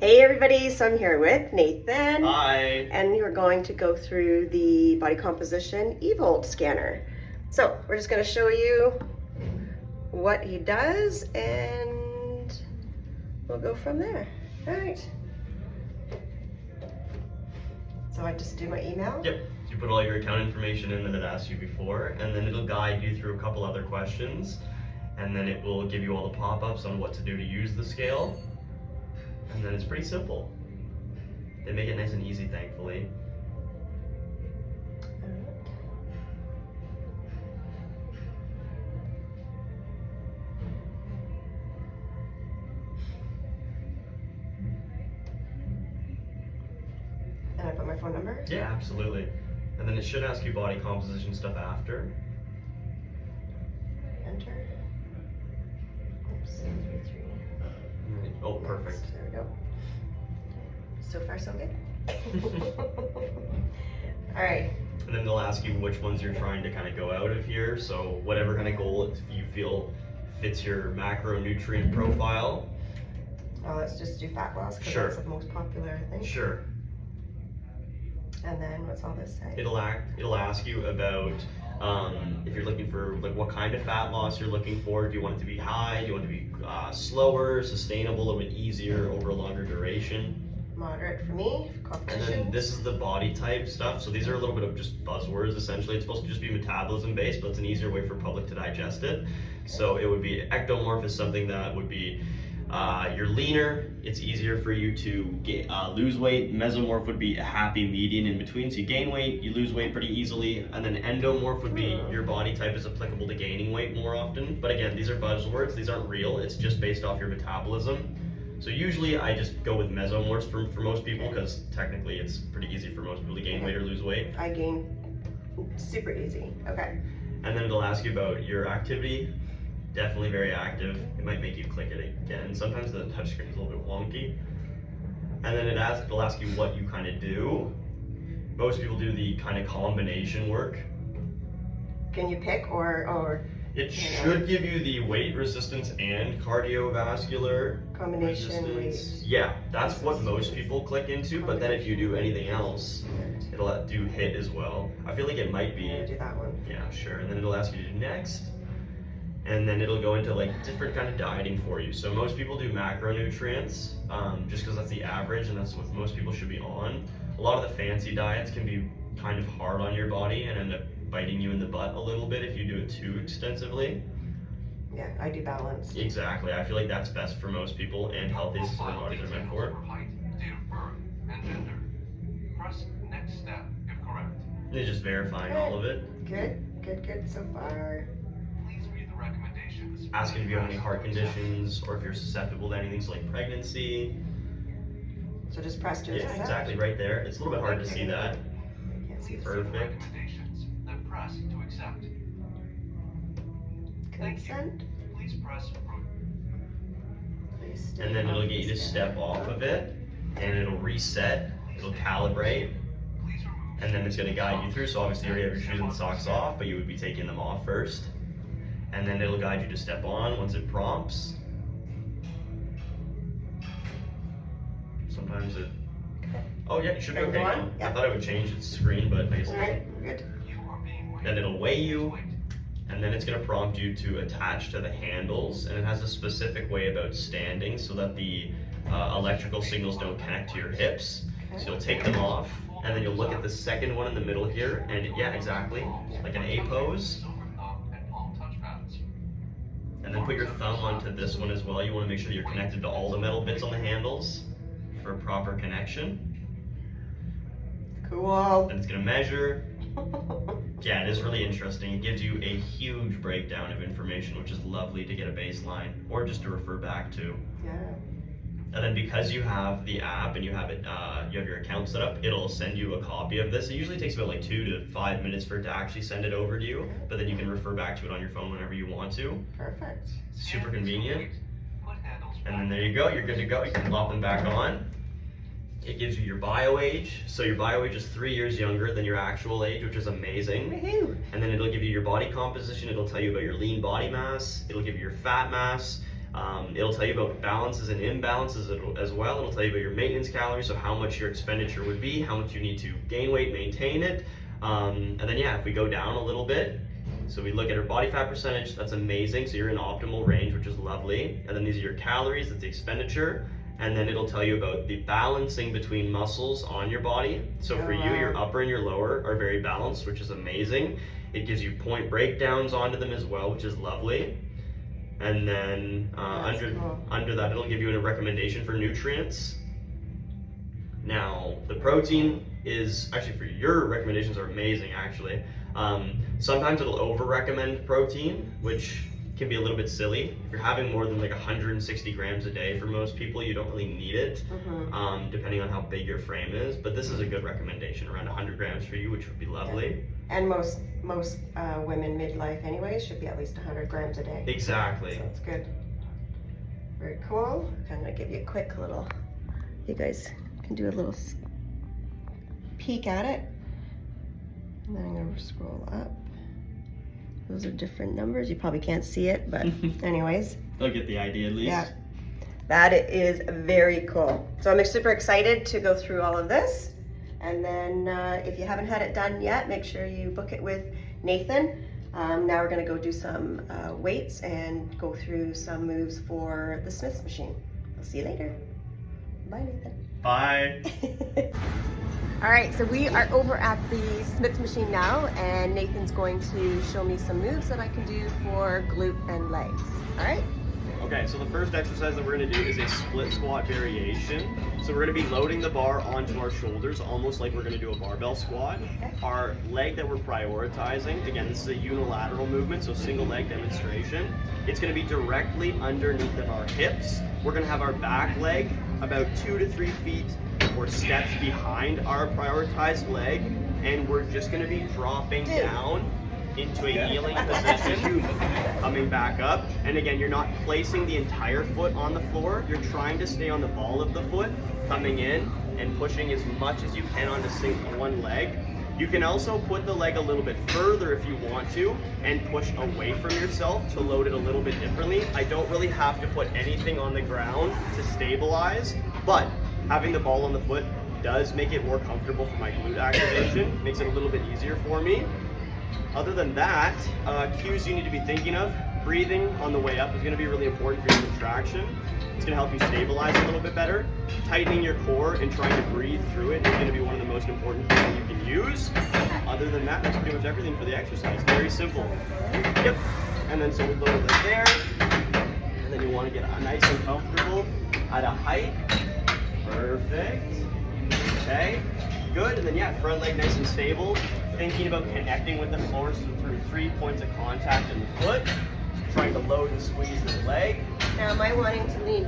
Hey everybody, so I'm here with Nathan. Hi. And we're going to go through the body composition eVolt scanner. So we're just going to show you what he does and we'll go from there. All right. So I just do my email? Yep. You put all your account information in that it asked you before, and then it'll guide you through a couple other questions, and then it will give you all the pop-ups on what to do to use the scale. And then it's pretty simple. They make it nice and easy, thankfully. And I put my phone number? Yeah, absolutely. And then it should ask you body composition stuff after. Enter. Oops, 3. Oh, perfect. There we go. So far, so good. All right. And then they'll ask you which ones you're trying to kind of go out of here. So whatever kind of goal you feel fits your macronutrient profile. Oh, let's just do fat loss because Sure. that's the most popular, I think. Sure. And then what's all this say? It'll ask you about if you're looking for like what kind of fat loss you're looking for. Do you want it to be high? Do you want it to be slower, sustainable, a little bit easier over a longer duration? Moderate for me, And competition. then this is the body type stuff. So these are a little bit of just buzzwords essentially. It's supposed to just be metabolism based, but it's an easier way for public to digest it. So it would be ectomorph is something that would be you're leaner, it's easier for you to lose weight. Mesomorph would be a happy median in between, so you gain weight, you lose weight pretty easily. And then endomorph would be your body type is applicable to gaining weight more often. But again, these are buzzwords, these aren't real, it's just based off your metabolism. So usually I just go with mesomorphs for most people because technically it's pretty easy for most people to gain weight or lose weight. I gain super easy. Okay. And then it'll ask you about your activity. Definitely very active. It might make you click it again. Sometimes the touchscreen is a little bit wonky. And then it'll ask you what you kind of do. Most people do the kind of combination work. Can you pick or It should give you the weight resistance and cardiovascular combination resistance. weight? Yeah, that's what most people click into, but then if you do anything else, it'll do HIIT as well. I feel like it might be. I'm gonna do that one. Yeah, sure. And then it'll ask you to do next. And then it'll go into like different kind of dieting for you. So most people do macronutrients, just because that's the average and that's what most people should be on. A lot of the fancy diets can be kind of hard on your body and end up biting you in the butt a little bit if you do it too extensively. Yeah, I do balance. Exactly. I feel like that's best for most people and healthiest is what bodies are meant for. Height, date of birth, and gender. Press next step if correct. It's just verifying all of it. Good so far. Please read the recommendations. Asking if you have any heart conditions or if you're susceptible to anything, so like pregnancy. So just press to Yeah, accept. exactly, right there. It's a little bit hard to see that. I can't see Please the read the Perfect. recommendations, then press to accept. consent. Please press approve. Please stay And then it'll off get you to the step scanner. off of it, and it'll reset, it'll calibrate, Please remove. and then it's going to guide you through. So obviously you already have your shoes and socks off, but you would be taking them off first. And then it'll guide you to step on once it prompts. Sometimes it... Oh yeah, it should be okay Ready for now. one? I Yeah. thought it would change its screen, but I guess it Alright, didn't. we're good. You are being weighed. Then it'll weigh you, Weight. and then it's going to prompt you to attach to the handles, and it has a specific way about standing so that the electrical signals don't connect to your hips. So you'll take them off, and then you'll look at the second one in the middle here, and yeah, exactly, like an A pose. Silver thumb and palm touch pads. And then put your thumb onto this one as well. You want to make sure that you're connected to all the metal bits on the handles for proper connection. Cool. Then it's going to measure. Yeah, it is really interesting. It gives you a huge breakdown of information, which is lovely to get a baseline or just to refer back to. Yeah. And then because you have the app and you have it, you have your account set up, it'll send you a copy of this. It usually takes about like 2 to 5 minutes for it to actually send it over to you, but then you can refer back to it on your phone whenever you want to. Perfect. Super convenient. Put handles And then back. there you go, you're good to go. You can plop them back on. It gives you your bio age. So your bio age is 3 years younger than your actual age, which is amazing. Woohoo. And then it'll give you your body composition. It'll tell you about your lean body mass. It'll give you your fat mass. It'll tell you about balances and imbalances as well. It'll tell you about your maintenance calories, so how much your expenditure would be, how much you need to gain weight, maintain it. And then yeah, if we go down a little bit, so we look at our body fat percentage, that's amazing. So you're in optimal range, which is lovely. And then these are your calories, that's the expenditure. And then it'll tell you about the balancing between muscles on your body. So for you, your upper and your lower are very balanced, which is amazing. It gives you point breakdowns onto them as well, which is lovely. And then under that, it'll give you a recommendation for nutrients. Now, the protein is, actually for your recommendations are amazing actually. Sometimes it'll over-recommend protein, which can be a little bit silly. If you're having more than like 160 grams a day, for most people, you don't really need it, depending on how big your frame is. But this is a good recommendation, around 100 grams for you, which would be lovely. Yeah. And most women midlife anyways should be at least 100 grams a day. Exactly. So it's good. Very cool. I'm gonna give you a quick little, you guys can do a little peek at it. And then I'm gonna scroll up. Those are different numbers. You probably can't see it, but anyways. They'll get the idea at least. Yeah, that is very cool. So I'm super excited to go through all of this. And then if you haven't had it done yet, make sure you book it with Nathan. Now we're gonna go do some weights and go through some moves for the Smiths machine. I'll see you later. Bye, Nathan. Bye. All right, so we are over at the Smiths machine now, and Nathan's going to show me some moves that I can do for glute and legs. All right? Okay, so the first exercise that we're gonna do is a split squat variation. So we're gonna be loading the bar onto our shoulders, almost like we're gonna do a barbell squat. Okay. Our leg that we're prioritizing, again, this is a unilateral movement, so single leg demonstration. It's gonna be directly underneath of our hips. We're gonna have our back leg about 2 to 3 feet or steps behind our prioritized leg, and we're just gonna be dropping down into a kneeling position, coming back up. And again, you're not placing the entire foot on the floor. You're trying to stay on the ball of the foot, coming in and pushing as much as you can onto one leg. You can also put the leg a little bit further if you want to and push away from yourself to load it a little bit differently. I don't really have to put anything on the ground to stabilize, but having the ball on the foot does make it more comfortable for my glute activation, makes it a little bit easier for me. Other than that, cues you need to be thinking of, breathing on the way up is going to be really important for your contraction. It's going to help you stabilize a little bit better. Tightening your core and trying to breathe through it is going to be one of the most important things you can use. Other than that, that's pretty much everything for the exercise. Very simple. Yep. And then so we load it there. And then you want to get nice and comfortable at a height. Perfect. Okay. Good. And then yeah, front leg nice and stable. Thinking about connecting with the floor through 3 points of contact in the foot. Trying to load and squeeze the leg. Now, am I wanting to lean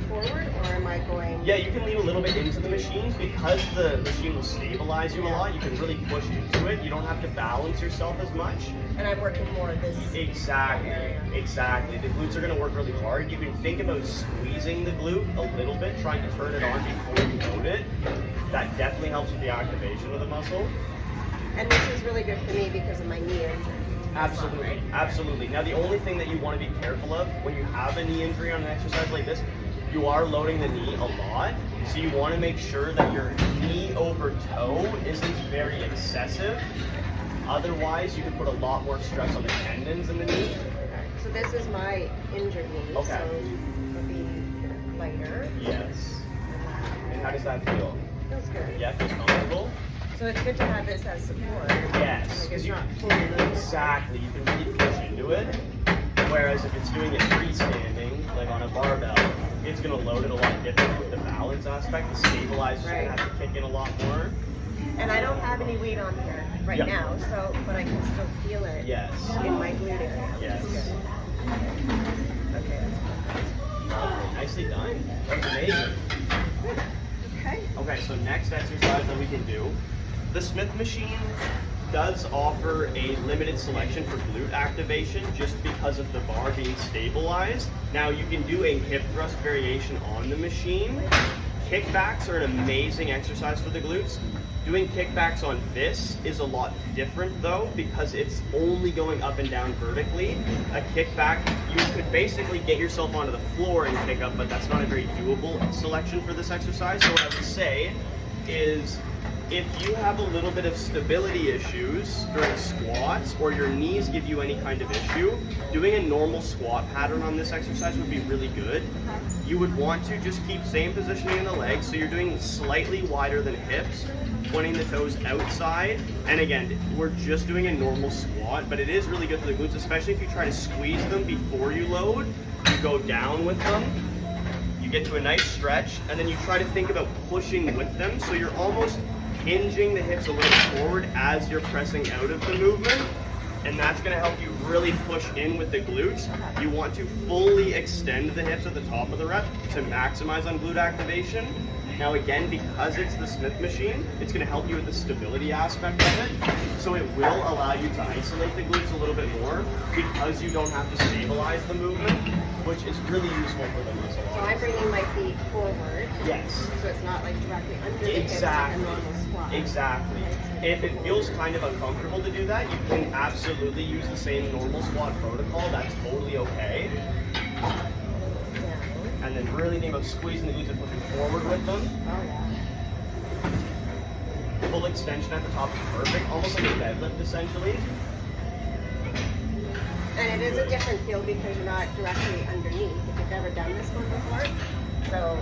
forward, or am I going? Yeah, you can lean a little bit into the machine because the machine will stabilize you a lot. You can really push into it. You don't have to balance yourself as much. And I'm working more of this. Exactly. Exactly. The glutes are going to work really hard. You can think about squeezing the glute a little bit, trying to turn it on before you load it. That definitely helps with the activation of the muscle. And this is really good for me because of my knee injury. Absolutely, right? absolutely. Now the only thing that you want to be careful of when you have a knee injury on an exercise like this, you are loading the knee a lot. So you want to make sure that your knee over toe isn't very excessive. Otherwise, you can put a lot more stress on the tendons in the knee. So this is my injured knee. Okay. So it'll be lighter. Yes. And how does that feel? Feels good. Yeah, feels comfortable? So it's good to have this as support. Yes. Like it's not fully loaded. Exactly. You can really push into it. Whereas if it's doing it freestanding, like on a barbell, it's going to load it a lot different with the balance aspect. The stabilizer's going to have to kick in a lot more. And I don't have any weight on here right now, so but I can still feel it. Yes. In my glute area. Yes. Okay, that's Nicely done. That's amazing. good. Okay. Okay, so next exercise that we can do. The Smith machine does offer a limited selection for glute activation just because of the bar being stabilized. Now you can do a hip thrust variation on the machine. Kickbacks are an amazing exercise for the glutes. Doing kickbacks on this is a lot different though, because it's only going up and down vertically. A kickback, you could basically get yourself onto the floor and kick up, but that's not a very doable selection for this exercise. So what I would say is, if you have a little bit of stability issues during squats, or your knees give you any kind of issue, doing a normal squat pattern on this exercise would be really good. You would want to just keep same positioning in the legs, so you're doing slightly wider than hips, pointing the toes outside. And again, we're just doing a normal squat, but it is really good for the glutes, especially if you try to squeeze them before you load. You go down with them, you get to a nice stretch, and then you try to think about pushing with them, so you're almost hinging the hips a little forward as you're pressing out of the movement, and that's going to help you really push in with the glutes. You want to fully extend the hips at the top of the rep to maximize on glute activation. Now again, because it's the Smith machine, it's going to help you with the stability aspect of it, so it will allow you to isolate the glutes a little bit more because you don't have to stabilize the movement, which is really useful for the muscle. So I'm bringing my feet forward. Yes. So it's not like directly under the hips like a Exactly. normal squat. Exactly. If it feels kind of uncomfortable to do that, you can absolutely use the same normal squat protocol. That's totally okay. Yeah. And then really think about squeezing the glutes and pushing forward with them. Oh yeah. Full extension at the top is perfect, almost like a deadlift essentially. And it is a different feel because you're not directly underneath. If you've never done this one before, so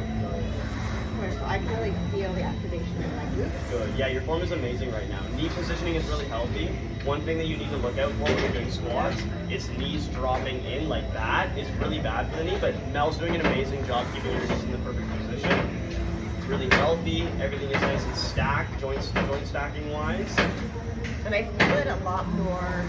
I can really feel the activation in my glutes. Good. Yeah, your form is amazing right now. Knee positioning is really healthy. One thing that you need to look out for when you're doing squats is knees dropping in like that is really bad for the knee, but Mel's doing an amazing job keeping your knees in the perfect position. It's really healthy. Everything is nice and stacked, joint stacking wise. And I feel it a lot more,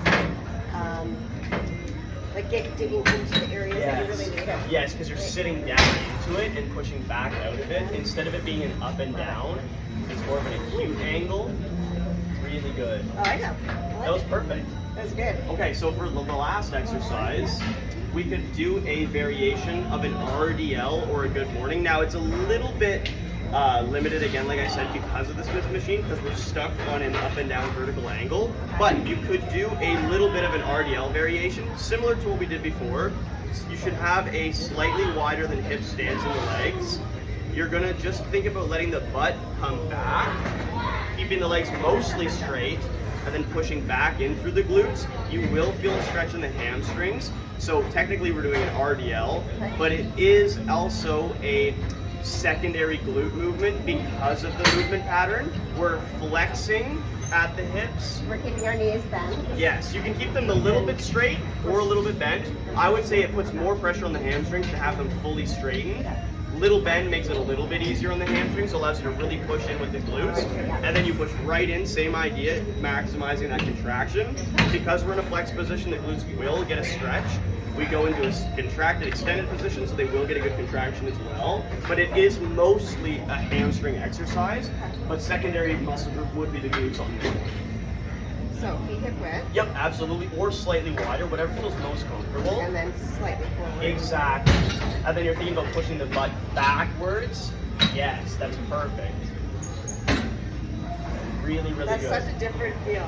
like digging into the areas that you really need it. Yes, because you're sitting down into it and pushing back out of it. Instead of it being an up and down, it's more of an acute angle. Really good. Oh, I know. That was perfect. That was good. Okay, so for the last exercise, we could do a variation of an RDL or a good morning. Now it's a little bit limited again, like I said, because of the Smith machine, because we're stuck on an up and down vertical angle. But you could do a little bit of an RDL variation, similar to what we did before. You should have a slightly wider than hip stance in the legs. You're gonna just think about letting the butt come back, keeping the legs mostly straight, and then pushing back in through the glutes. You will feel a stretch in the hamstrings. So technically we're doing an RDL, but it is also a secondary glute movement because of the movement pattern. We're flexing at the hips. We're keeping our knees bent. Yes, you can keep them a little bit straight or a little bit bent. I would say it puts more pressure on the hamstrings to have them fully straightened. Little bend makes it a little bit easier on the hamstrings, so allows you to really push in with the glutes. And then you push right in, same idea, maximizing that contraction. Because we're in a flex position, the glutes will get a stretch. We go into a contracted, extended position, so they will get a good contraction as well. But it is mostly a hamstring exercise, but secondary muscle group would be the glutes on this one. So feet hip width. Yep, absolutely, or slightly wider, whatever feels most comfortable. And then slightly forward. Exactly. And then you're thinking about pushing the butt backwards. Yes, that's perfect. Really, really That's good. such a different feel.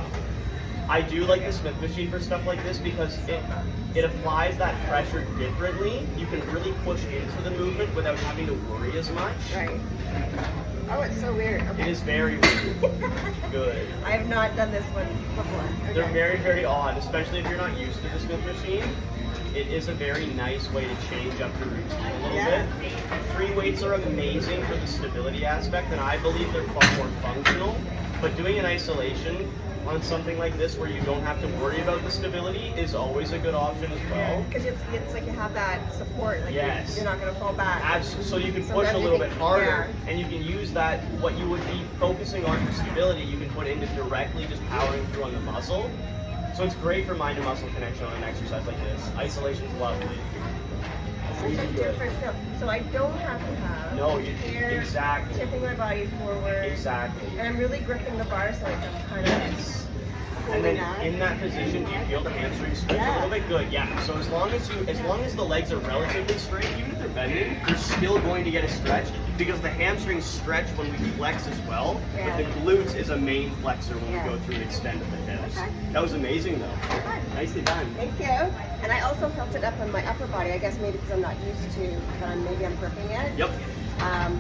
I do like the Smith machine for stuff like this because it applies that pressure differently. You can really push into the movement without having to worry as much. Right. Oh, it's so weird. Okay. It is very weird. Good. I have not done this one before. Okay. They're very, very odd, especially if you're not used to the Smith machine. It is a very nice way to change up your routine a little Yeah. bit. Free weights are amazing for the stability aspect, and I believe they're far more functional. But doing an isolation on something like this where you don't have to worry about the stability is always a good option as well. Because it's like you have that support. Like Yes. you're not going to fall back. So you can So push then a you little can- bit harder, yeah. and you can use that, what you would be focusing on for stability, you can put into directly just powering through on the muscle. So it's great for mind to muscle connection on an exercise like this. Isolation's lovely. Such Really a good. different feel. So I don't have to have No, hair exactly. tipping my body forward. Exactly. And I'm really gripping the bar so like I'm kind of And then that. in that position, do you feel the hamstring stretch a little bit? Good, yeah. So as long as the legs are relatively straight, even if they're bending, you're still going to get a stretch because the hamstrings stretch when we flex as well. Yeah. But the glutes is a main flexor when we go through and extend of the hips. Okay. That was amazing though. Nicely done. Thank you. And I also felt it up on my upper body. I guess maybe because I'm not used to, but maybe I'm prepping it. Yep.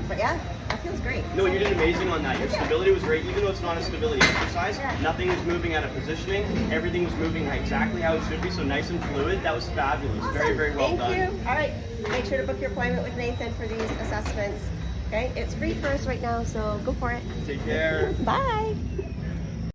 But yeah, that feels great. No, you did amazing on that. Your stability was great, even though it's not a stability exercise. Yeah. Nothing was moving out of positioning. Everything was moving exactly how it should be, so nice and fluid. That was fabulous. Awesome. Very, very well done. Thank you. All right, make sure to book your appointment with Nathan for these assessments. Okay, it's free for us right now, so go for it. Take care. Bye.